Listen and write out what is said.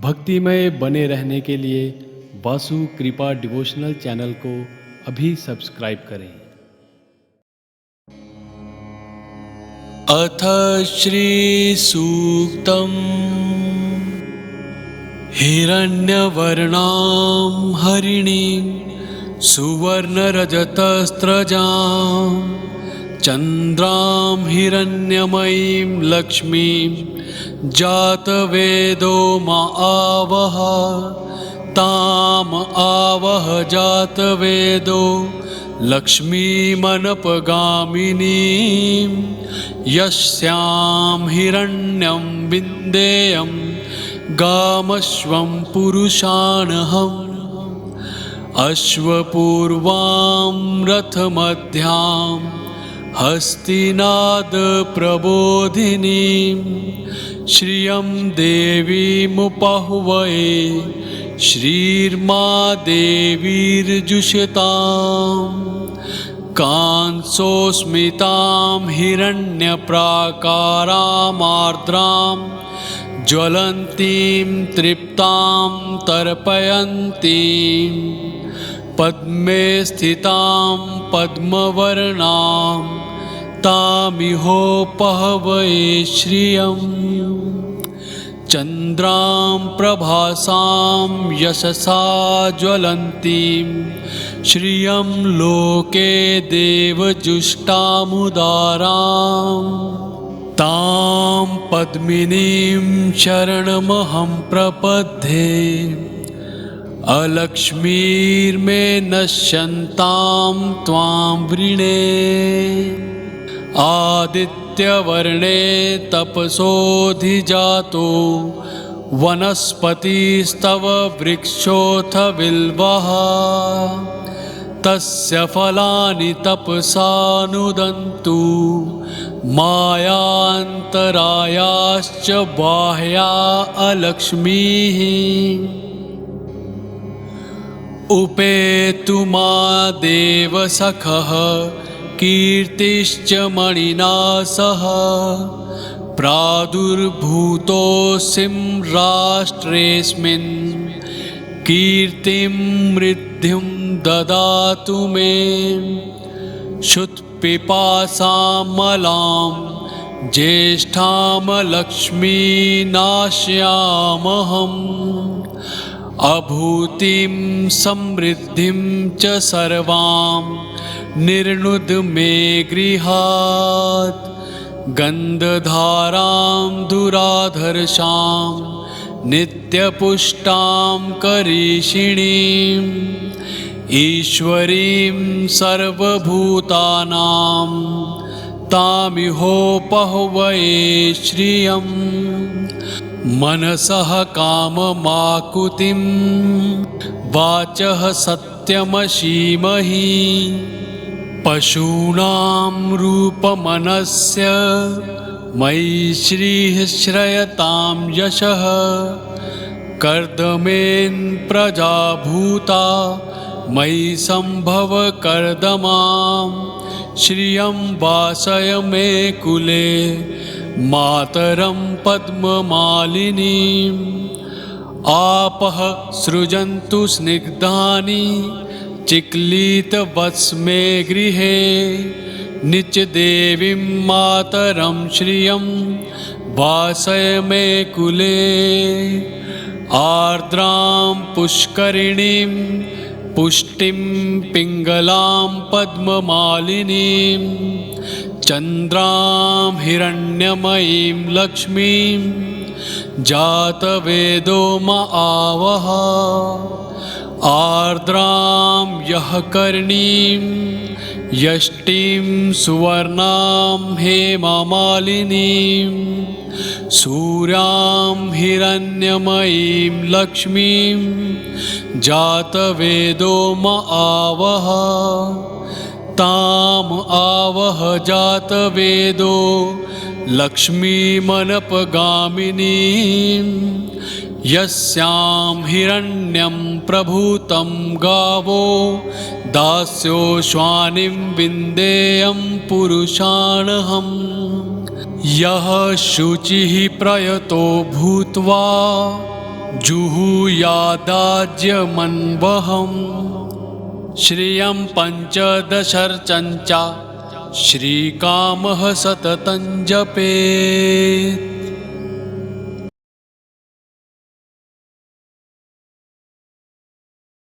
भक्तिमय बने रहने के लिए वासु कृपा डिवोशनल चैनल को अभी सब्सक्राइब करें। अथ श्री सूक्तम् हिरण्यवर्णां हरिणीं सुवर्णरजतस्रजां चन्द्रां हिरण्यमयीं लक्ष्मीं जातवेदो मा आवह ताम आवह जातवेदो लक्ष्मीमनपगामिनीं यस्यां हिरण्यं विन्देयं गामश्वं पुरुषाणहम् अश्वपूर्वां रथमध्यां हस्तिनादप्रबोधिनीं श्रियं देवीमुपाह्वये श्रीर्मा देवीर्जुषतां कांसोस्मितां हिरण्यप्राकारामार्द्रां ज्वलन्तीं तृप्तां तर्पयन्तीं पद्मे स्थितां पद्मवर्णां तामिहोपहवये श्रियम् चन्द्रां प्रभासां यशसा ज्वलन्तीं श्रियं लोके देवजुष्टामुदारां तां पद्मिनीं शरणमहं प्रपद्ये अलक्ष्मीर्मे नश्यन्तां त्वां वृणे आदित्यवर्णे तपसोऽधिजातो वनस्पतिस्तव वृक्षोऽथ बिल्वः तस्य फलानि तपसा नुदन्तु मायान्तरायाश्च बाह्या अलक्ष्मीः उपेतु मा देवसखः कीर्तिश्च मणिना सह प्रादुर्भूतोऽसिं राष्ट्रेऽस्मिन् कीर्तिं मृद्धिं ददातु मे क्षुत्पिपासामलां ज्येष्ठामलक्ष्मीनाश्यामहम् अभूतिं समृद्धिं च सर्वां निर्णुद मे गृहात् गन्धधारां दुराधर्षां नित्यपुष्टां करीषिणीं ईश्वरीं सर्वभूतानां तामिहोपह्वये श्रियम् मनसः काममाकुतिं वाचः सत्यमशीमहि पशूनां रूपमनस्य मयि श्रीः श्रयतां यशः कर्दमेन् प्रजाभूता मयि सम्भव कर्दमां श्रियं वासय मे कुले मातरं पद्ममालिनीम् आपः सृजन्तु स्निग्धानि चिक्लितवत्स्मे गृहे नित्यदेवीं मातरं श्रियं वासय मे कुले आर्द्रां पुष्करिणीं पुष्टिं पिङ्गलां पद्ममालिनीं चन्द्रां हिरण्यमयीं लक्ष्मीं जातवेदो मा आवह आर्द्रां यः कर्णीं यष्टिं सुवर्णां हेममालिनीं सूर्यां हिरण्यमयीं लक्ष्मीं जातवेदो मा आवह ताम आवह जातवेदो लक्ष्मीमनपगामिनीं यस्यां हिरण्यं प्रभूतं गावो दास्यो श्वानिं विन्देयं पुरुषाणहम् यः शुचिः प्रयतो भूत्वा जुहुयादाज्यमन्वहम् श्रियं पञ्चदशर्चञ्च श्रीकामः सततं जपेत्।